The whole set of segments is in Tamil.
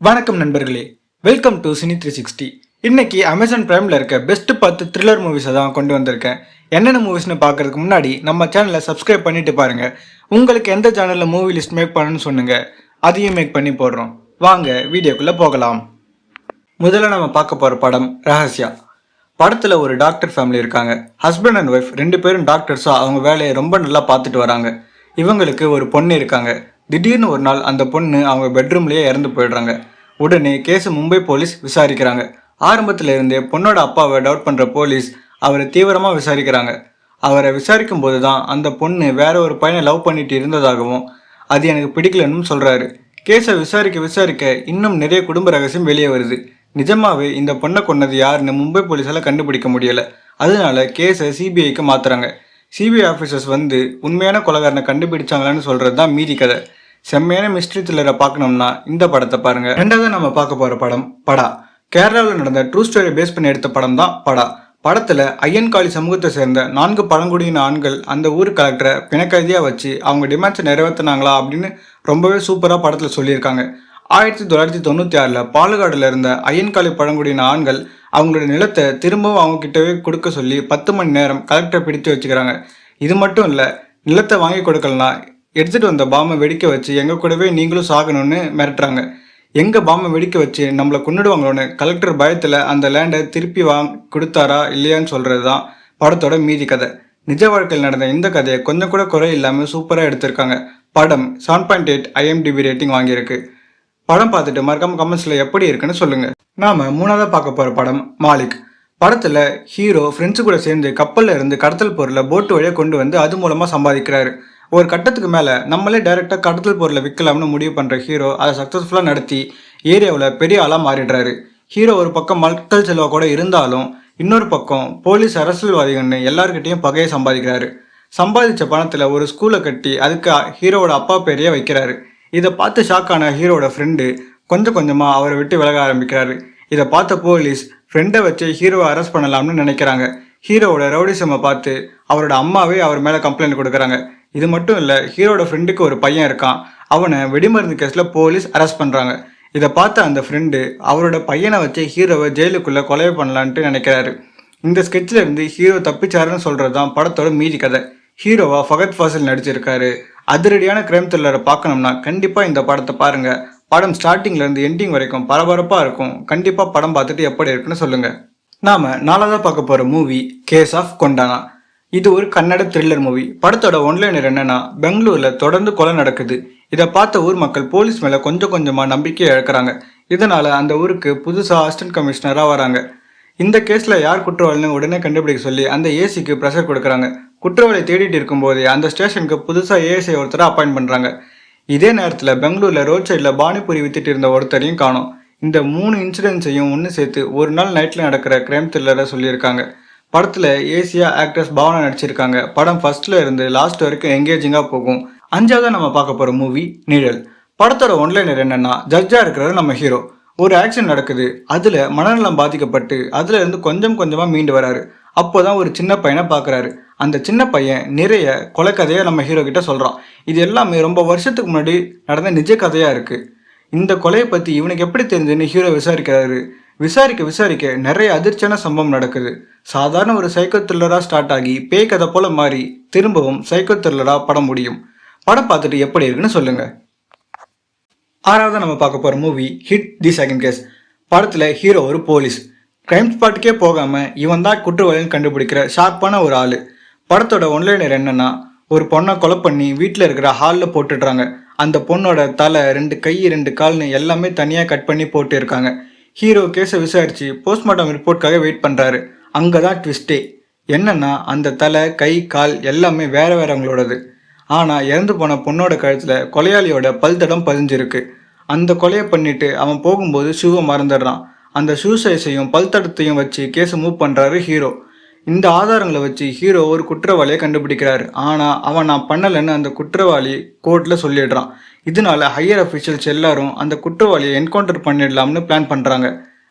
வணக்கம் நண்பர்களே, வெல்கம் டு சினி 360. இன்னைக்கு அமேசான் பிரைமில் இருக்க பெஸ்ட் 10 த்ரில்லர் மூவிஸை தான் கொண்டு வந்திருக்கேன். என்னென்ன மூவிஸ்னு பார்க்கறதுக்கு முன்னாடி நம்ம சேனலை சப்ஸ்கிரைப் பண்ணிட்டு பாருங்க. உங்களுக்கு எந்த சேனலில் மூவி லிஸ்ட் மேக் பண்ணணும்னு சொன்னுங்க, அதையும் மேக் பண்ணி போடுறோம். வாங்க வீடியோக்குள்ளே போகலாம். முதல்ல நம்ம பார்க்க போகிற படம் ரகசியா. படத்தில் ஒரு டாக்டர் ஃபேமிலி இருக்காங்க. ஹஸ்பண்ட் அண்ட் ஒய்ஃப் 2 பேரும் டாக்டர்ஸாக அவங்க வேலையை ரொம்ப நல்லா பார்த்துட்டு வராங்க. இவங்களுக்கு ஒரு பொண்ணு இருக்காங்க. திடீர்னு ஒரு நாள் அந்த பொண்ணு அவங்க பெட்ரூம்லேயே இறந்து போயிடுறாங்க. உடனே கேஸை மும்பை போலீஸ் விசாரிக்கிறாங்க. ஆரம்பத்தில் இருந்தே பொண்ணோட அப்பாவை டவுட் பண்ணுற போலீஸ் அவரை தீவிரமாக விசாரிக்கிறாங்க. அவரை விசாரிக்கும் போது தான் அந்த பொண்ணு வேற ஒரு பையனை லவ் பண்ணிட்டு இருந்ததாகவும் அது எனக்கு பிடிக்கலன்னு சொல்கிறாரு. கேஸை விசாரிக்க இன்னும் நிறைய குடும்ப ரகசியம் வெளியே வருது. நிஜமாவே இந்த பொண்ணை கொன்னது யாருன்னு மும்பை போலீஸால் கண்டுபிடிக்க முடியலை. அதனால கேஸை சிபிஐக்கு மாற்றுறாங்க. சிபிஐ ஆஃபீஸர்ஸ் வந்து உண்மையான கொலைகாரனை கண்டுபிடிச்சாங்களான்னு சொல்கிறது தான் மீதி கதை. செம்மையான மிஸ்ட்ரி த்ரில்லரை பார்க்கணும்னா இந்த படத்தை பாருங்க. ரெண்டாவது நம்ம பார்க்க போகிற படம் படா. கேரளாவில் நடந்த ட்ரூ ஸ்டோரி பேஸ் பண்ணி எடுத்த படம் தான் படா. படத்தில் ஐயன்காளி சமூகத்தை சேர்ந்த 4 பழங்குடியின ஆண்கள் அந்த ஊர் கலெக்டரை பிணக்கைதியாக வச்சு அவங்க டிமாண்ட்ஸை நிறைவேற்றினாங்களா அப்படின்னு ரொம்பவே சூப்பராக படத்தில் சொல்லியிருக்காங்க. 1996 பாலக்காடுல இருந்த ஐயன்காளி பழங்குடியின ஆண்கள் அவங்களோட நிலத்தை திரும்பவும் அவங்க கிட்டவே கொடுக்க சொல்லி 10 மணி நேரம் கலெக்டரை பிடித்து வச்சுக்கிறாங்க. இது மட்டும் இல்லை, நிலத்தை வாங்கி கொடுக்கலனா எடுத்துகிட்டு வந்த பாம்பை வெடிக்க வச்சு எங்கள் கூடவே நீங்களும் சாகணும்னு மிரட்டுறாங்க. எங்கள் பாம்பை வெடிக்க வச்சு நம்மளை கொண்டுடுவாங்களோன்னு கலெக்டர் பயத்தில் அந்த லேண்டை திருப்பி கொடுத்தாரா இல்லையான்னு சொல்கிறது தான் படத்தோட மீதி கதை. நிஜ வாழ்க்கையில் நடந்த இந்த கதையை கொஞ்சம் கூட குறை இல்லாமல் சூப்பராக எடுத்திருக்காங்க. படம் 7.8 IMDb ரேட்டிங் வாங்கியிருக்கு. படம் பார்த்துட்டு மறக்காம கமெண்ட்ஸில் எப்படி இருக்குன்னு சொல்லுங்கள். நாம் மூணாவதாக பார்க்க போகிற படம் மாலிக். படத்தில் ஹீரோ ஃப்ரெண்ட்ஸு கூட சேர்ந்து கப்பலில் இருந்து கடத்தல் பொருளை போட்டு வழியாக கொண்டு வந்து அது மூலமாக சம்பாதிக்கிறாரு. ஒரு கட்டத்துக்கு மேலே நம்மளே டைரெக்டாக கடத்தல் பொருளை விற்கலாம்னு முடிவு பண்ணுற ஹீரோ அதை சக்ஸஸ்ஃபுல்லாக நடத்தி ஏரியாவில் பெரிய ஆளாக மாறிடுறாரு. ஹீரோ ஒரு பக்கம் மக்கள் செல்வா கூட இருந்தாலும் இன்னொரு பக்கம் போலீஸ் அரசியல்வாதிகள்னு எல்லாருக்கிட்டையும் பகையை சம்பாதிக்கிறாரு. சம்பாதிச்ச பணத்தில் ஒரு ஸ்கூலை கட்டி அதுக்கு ஹீரோவோட அப்பா பேரையே வைக்கிறாரு. இதை பார்த்து ஷாக்கான ஹீரோட ஃப்ரெண்டு கொஞ்சம் கொஞ்சமாக அவரை விட்டு விலக ஆரம்பிக்கிறாரு. இதை பார்த்த போலீஸ் ஃப்ரெண்டை வச்சு ஹீரோவை அரெஸ்ட் பண்ணலாம்னு நினைக்கிறாங்க. ஹீரோவோட ரவுடிசமை பார்த்து அவரோட அம்மாவே அவர் மேலே கம்ப்ளைண்ட் கொடுக்குறாங்க. இது மட்டும் இல்லை, ஹீரோட ஃப்ரெண்டுக்கு ஒரு பையன் இருக்கான். அவனை வெடிமருந்து கேஸில் போலீஸ் அரெஸ்ட் பண்ணுறாங்க. இதை பார்த்த அந்த ஃப்ரெண்டு அவரோட பையனை வச்சு ஹீரோவை ஜெயிலுக்குள்ளே கொலை பண்ணலான்ட்டு நினைக்கிறாரு. இந்த ஸ்கெட்சில் இருந்து ஹீரோ தப்பிச்சாருன்னு சொல்கிறது தான் படத்தோட மீதி கதை. ஹீரோவா ஃபகத் ஃபாசில் நடிச்சிருக்காரு. அதிரடியான கிரைம் த்ரில்லரை பார்க்கணும்னா கண்டிப்பாக இந்த படத்தை பாருங்கள். படம் ஸ்டார்டிங்லேருந்து எண்டிங் வரைக்கும் பரபரப்பாக இருக்கும். கண்டிப்பாக படம் பார்த்துட்டு எப்படி இருக்குன்னு சொல்லுங்கள். நாம் நாலாவதாக பார்க்க போகிற மூவி கேஸ் ஆஃப் கொண்டானா. இது ஒரு கன்னட த்ரில்லர் மூவி. படத்தோட ஒன்லைனர் என்னன்னா, பெங்களூரில் தொடர்ந்து கொலை நடக்குது. இதை பார்த்த ஊர் மக்கள் போலீஸ் மேலே கொஞ்சம் கொஞ்சமாக நம்பிக்கையை இழக்கிறாங்க. இதனால் அந்த ஊருக்கு புதுசாக அசிஸ்டன்ட் கமிஷனராக வராங்க. இந்த கேஸில் யார் குற்றவாளின்னு உடனே கண்டுபிடிக்க சொல்லி அந்த ஏசிக்கு ப்ரெஷர் கொடுக்குறாங்க. குற்றவாளி தேடிட்டு இருக்கும்போதே அந்த ஸ்டேஷனுக்கு புதுசாக ஏஎஸ்ஐ ஒருத்தரை அப்பாயிண்ட் பண்ணுறாங்க. இதே நேரத்தில் பெங்களூரில் ரோட் சைடில் பானிபூரி வித்துட்டு இருந்த ஒருத்தரையும் காணும். இந்த 3 இன்சிடென்ட்ஸையும் ஒன்று சேர்த்து ஒரு நாள் நைட்டில் நடக்கிற கிரைம் த்ரில்லரை சொல்லியிருக்காங்க. படத்தில் ஏசியா ஆக்ட்ரஸ் பாவனா நடிச்சிருக்காங்க. படம் ஃபர்ஸ்ட்ல இருந்து லாஸ்ட் வரைக்கும் எங்கேஜிங்காக போகும். 5ஆவதாக நம்ம பார்க்க போகிற மூவி நிழல். படத்தோட ஒன்லைனர் என்னன்னா, ஜட்ஜாக இருக்கிறது நம்ம ஹீரோ. ஒரு ஆக்சிடென்ட் நடக்குது. அதில் மனநலம் பாதிக்கப்பட்டு அதில் இருந்து கொஞ்சம் கொஞ்சமாக மீண்டு வராரு. அப்போதான் ஒரு சின்ன பையனை பார்க்குறாரு. அந்த சின்ன பையன் நிறைய கொலை கதையை நம்ம ஹீரோ கிட்ட சொல்கிறான். இது எல்லாமே ரொம்ப வருஷத்துக்கு முன்னாடி நடந்த நிஜ கதையாக இருக்குது. இந்த கொலையை பற்றி இவனுக்கு எப்படி தெரிஞ்சுன்னு ஹீரோ விசாரிக்கிறாரு. விசாரிக்க நிறைய அதிர்ச்சியான சம்பவம் நடக்குது. சாதாரண ஒரு சைக்கோ த்ரில்லராக ஸ்டார்ட் ஆகி பேய் கதை போல மாறி திரும்பவும் சைக்கோ த்ரில்லராக படம் முடியும். படம் பார்த்துட்டு எப்படி இருக்குன்னு சொல்லுங்கள். 6ஆவதாக நம்ம பார்க்க போகிற movie hit the second case. படத்தில் ஹீரோ ஒரு போலீஸ். கிரைம் ஸ்பாட்டுக்கே போகாமல் இவன் தான் குற்றவாளின்னு கண்டுபிடிக்கிற ஷார்ப்பான ஒரு ஆள். படத்தோட ஒன்லைனர் என்னன்னா, ஒரு பொண்ணை கொலை பண்ணி வீட்டில் இருக்கிற ஹாலில் போட்டுடுறாங்க. அந்த பொண்ணோட தலை, 2 கை 2 கால்னு எல்லாமே தனியாக கட் பண்ணி போட்டு இருக்காங்க. ஹீரோ கேஸை விசாரித்து போஸ்ட்மார்ட்டம் ரிப்போர்ட்காக வெயிட் பண்ணுறாரு. அங்கே தான் ட்விஸ்டே. என்னன்னா, அந்த தலை, கை, கால் எல்லாமே வேறவங்களோடது. ஆனால் இறந்து போன பொண்ணோட கழுத்தில் கொலையாளியோட பல் தடம் பதிஞ்சிருக்கு. அந்த கொலையை பண்ணிட்டு அவன் போகும்போது ஷூவை மறந்துடுறான். அந்த ஷூ சைஸையும் பல் தடத்தையும் வச்சு கேஸை மூவ் பண்ணுறாரு ஹீரோ. இந்த ஆதாரங்களை வச்சு ஹீரோ ஒரு குற்றவாளியை கண்டுபிடிக்கிறாரு. ஆனால் அவன் நான் பண்ணலைன்னு அந்த குற்றவாளி கோர்ட்டில் சொல்லிடுறான். இதனால ஹையர் அஃபிஷியல்ஸ் எல்லாரும் அந்த குற்றவாளியை என்கவுண்டர் பண்ணிடலாம்னு பிளான் பண்ணுறாங்க.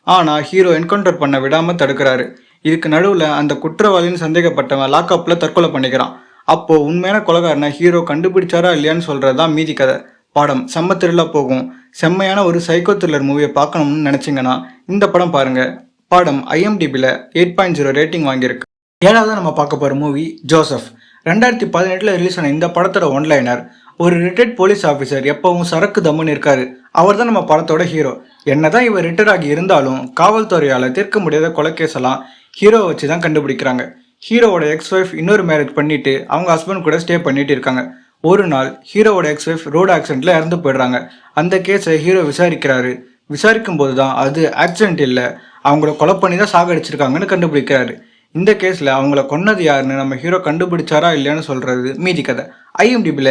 ஆனால் ஹீரோ என்கவுண்டர் பண்ண விடாமல் தடுக்கிறாரு. இதுக்கு நடுவில் அந்த குற்றவாளின்னு சந்தேகப்பட்டவன் லாக்அப்பில் தற்கொலை பண்ணிக்கிறான். அப்போது உண்மையான கொலைகாரனை ஹீரோ கண்டுபிடிச்சாரா இல்லையான்னு சொல்கிறது தான் மீதி கதை. படம் செம்ம த்ரில்லா போகும். செம்மையான ஒரு சைக்கோ த்ரில்லர் மூவியை பார்க்கணும்னு நினச்சிங்கன்னா இந்த படம் பாருங்கள். படம் IMDbல 8.0 ரேட்டிங் வாங்கியிருக்கு. ஏழாவது நம்ம பார்க்க போகிற மூவி ஜோசப். 2018 ரிலீஸ் ஆன இந்த படத்தோட ஒன்லைனர், ஒரு ரிட்டையர்ட் போலீஸ் ஆஃபீஸர் எப்பவும் சரக்கு தம்முன்னு இருக்காரு. அவர் தான் நம்ம படத்தோட ஹீரோ. என்னதான் இவர் ரிட்டையர் ஆகி இருந்தாலும் காவல்துறையால் தீர்க்க முடியாத கொலைக்கேஸெல்லாம் ஹீரோவை வச்சு தான் கண்டுபிடிக்கிறாங்க. ஹீரோவோட எக்ஸ்-ஒய்ஃப் இன்னொரு மேரேஜ் பண்ணிட்டு அவங்க ஹஸ்பண்ட் கூட ஸ்டே பண்ணிட்டு இருக்காங்க. ஒரு நாள் ஹீரோவோட எக்ஸ்-ஒய்ஃப் ரோடு ஆக்சிடென்ட்ல இறந்து போயிடுறாங்க. அந்த கேஸை ஹீரோ விசாரிக்கிறாரு. விசாரிக்கும் போது தான் அது ஆக்சிடென்ட் இல்லை, அவங்கள கொலை பண்ணி தான் சாகடிச்சிருக்காங்கன்னு கண்டுபிடிக்கிறாரு. இந்த கேஸில் அவங்கள கொன்னது யாருன்னு நம்ம ஹீரோ கண்டுபிடிச்சாரா இல்லையான்னு சொல்கிறது மீதி கதை. IMDbல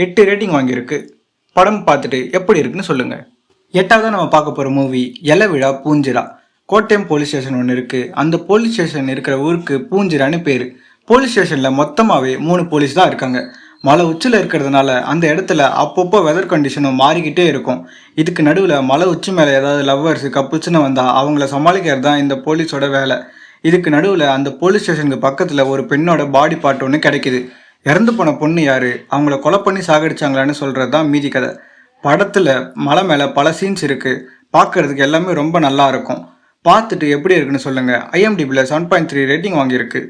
8 ரேட்டிங் வாங்கியிருக்கு. படம் பார்த்துட்டு எப்படி இருக்குன்னு சொல்லுங்கள். எட்டாவது நம்ம பார்க்க போகிற மூவி எலவிழா பூஞ்சிரா. கோட்டயம் போலீஸ் ஸ்டேஷன் ஒன்று இருக்குது. அந்த போலீஸ் ஸ்டேஷன் இருக்கிற ஊருக்கு பூஞ்சிரான்னு பேர். போலீஸ் ஸ்டேஷனில் மொத்தமாகவே 3 போலீஸ் தான் இருக்காங்க. மலை உச்சியில் இருக்கிறதுனால அந்த இடத்துல அப்பப்போ வெதர் கண்டிஷனும் மாறிக்கிட்டே இருக்கும். இதுக்கு நடுவில் மலை உச்சி மேலே ஏதாவது லவ்வர்ஸ் கப்புள்ஸ்னு வந்தால் அவங்கள சமாளிக்கிறது தான் இந்த போலீஸோட வேலை. இதுக்கு நடுவில் அந்த போலீஸ் ஸ்டேஷனுக்கு பக்கத்தில் ஒரு பெண்ணோட பாடி பார்ட் ஒன்று கிடைக்கிது. இறந்து போன பொண்ணு யார், அவங்கள கொலை பண்ணி சாகடிச்சாங்களான்னு சொல்கிறது தான் மீதி கதை. படத்தில் மலை மேலே பல சீன்ஸ் இருக்குது. பார்க்குறதுக்கு எல்லாமே ரொம்ப நல்லா இருக்கும். பார்த்துட்டு எப்படி இருக்குன்னு சொல்லுங்கள். IMDbல 7.3 ரேட்டிங் வாங்கியிருக்கு.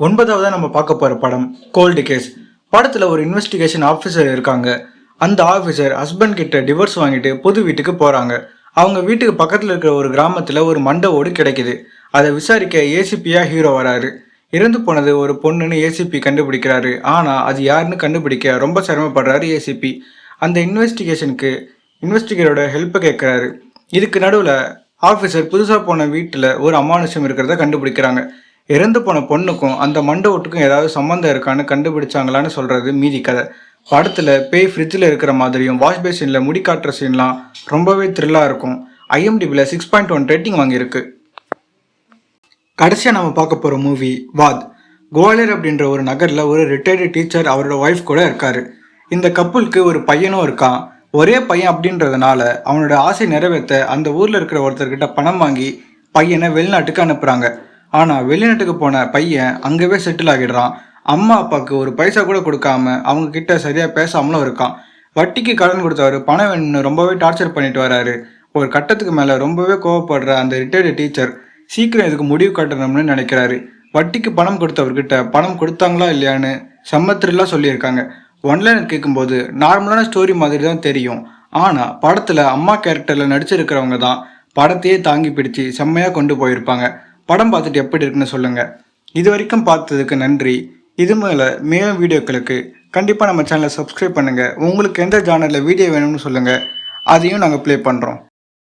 ஒன்பதாவதாக நம்ம பார்க்க போகிற படம் கோல்டு கேஸ். படத்தில் ஒரு இன்வெஸ்டிகேஷன் ஆஃபீஸர் இருக்காங்க. அந்த ஆஃபீஸர் ஹஸ்பண்ட் கிட்ட டிவோர்ஸ் வாங்கிட்டு புது வீட்டுக்கு போகிறாங்க. அவங்க வீட்டுக்கு பக்கத்தில் இருக்கிற ஒரு கிராமத்தில் ஒரு மண்டை ஓடு கிடைக்கிது. அதை விசாரிக்க ஏசிபியாக ஹீரோ வராரு. இறந்து போனது ஒரு பொண்ணுன்னு ஏசிபி கண்டுபிடிக்கிறாரு. ஆனால் அது யாருன்னு கண்டுபிடிக்க ரொம்ப சிரமப்படுறாரு ஏசிபி. அந்த இன்வெஸ்டிகேட்டரோட ஹெல்ப்பை கேட்குறாரு. இதுக்கு நடுவில் ஆஃபீஸர் புதுசாக போன வீட்டில் ஒரு அமானுஷம் இருக்கிறத கண்டுபிடிக்கிறாங்க. இறந்து போன பொண்ணுக்கும் அந்த மண்டை ஓட்டுக்கும் ஏதாவது சம்மந்தம் இருக்கான்னு கண்டுபிடிச்சாங்களான்னு சொல்கிறது மீதி கதை. படத்தில் பேய் ஃப்ரிட்ஜில் இருக்கிற மாதிரியும் வாஷ் பேசினில் முடி காட்டுற சீன்லாம் ரொம்பவே த்ரில்லாக இருக்கும். IMDbல 6.1 ரேட்டிங் வாங்கியிருக்கு. கடைசியாக நம்ம பார்க்க போகிற மூவி வாத். குவாலியர் அப்படின்ற ஒரு நகரில் ஒரு ரிட்டையர்டு டீச்சர் அவரோட ஒய்ஃப் கூட இருக்கார். இந்த கப்புளுக்கு ஒரு பையனும் இருக்கான். ஒரே பையன் அப்படின்றதுனால அவனோட ஆசை நிறைவேற்ற அந்த ஊரில் இருக்கிற ஒருத்தர்கிட்ட பணம் வாங்கி பையனை வெளிநாட்டுக்கு அனுப்புகிறாங்க. ஆனால் வெளிநாட்டுக்கு போன பையன் அங்கேவே செட்டில் ஆகிடுறான். அம்மா அப்பாவுக்கு ஒரு பைசா கூட கொடுக்காம அவங்க கிட்ட சரியாக பேசாமலும் இருக்கான். வட்டிக்கு கடன் கொடுத்தவர் பணம் வேணும்னு ரொம்பவே டார்ச்சர் பண்ணிட்டு வராரு. ஒரு கட்டத்துக்கு மேலே ரொம்பவே கோவப்படுற அந்த ரிட்டையர்டு டீச்சர் சீக்கிரம் இதுக்கு முடிவு கட்டணும்னு நினைக்கிறாரு. வட்டிக்கு பணம் கொடுத்தவர்கிட்ட பணம் கொடுத்தாங்களா இல்லையான்னு செம்மத்திரிலாம் சொல்லியிருக்காங்க. ஒன்லைனர் கேட்கும்போது நார்மலான ஸ்டோரி மாதிரி தான் தெரியும். ஆனால் படத்தில் அம்மா கேரக்டரில் நடிச்சிருக்கிறவங்க தான் படத்தையே தாங்கி பிடிச்சி செம்மையாக கொண்டு போயிருப்பாங்க. படம் பார்த்துட்டு எப்படி இருக்குன்னு சொல்லுங்கள். இது வரைக்கும் பார்த்ததுக்கு நன்றி. இது மேலும் வீடியோக்களுக்கு கண்டிப்பாக நம்ம சேனலை சப்ஸ்கிரைப் பண்ணுங்கள். உங்களுக்கு எந்த ஜானரில் வீடியோ வேணும்னு சொல்லுங்கள், அதையும் நாங்கள் ப்ளே பண்ணுறோம்.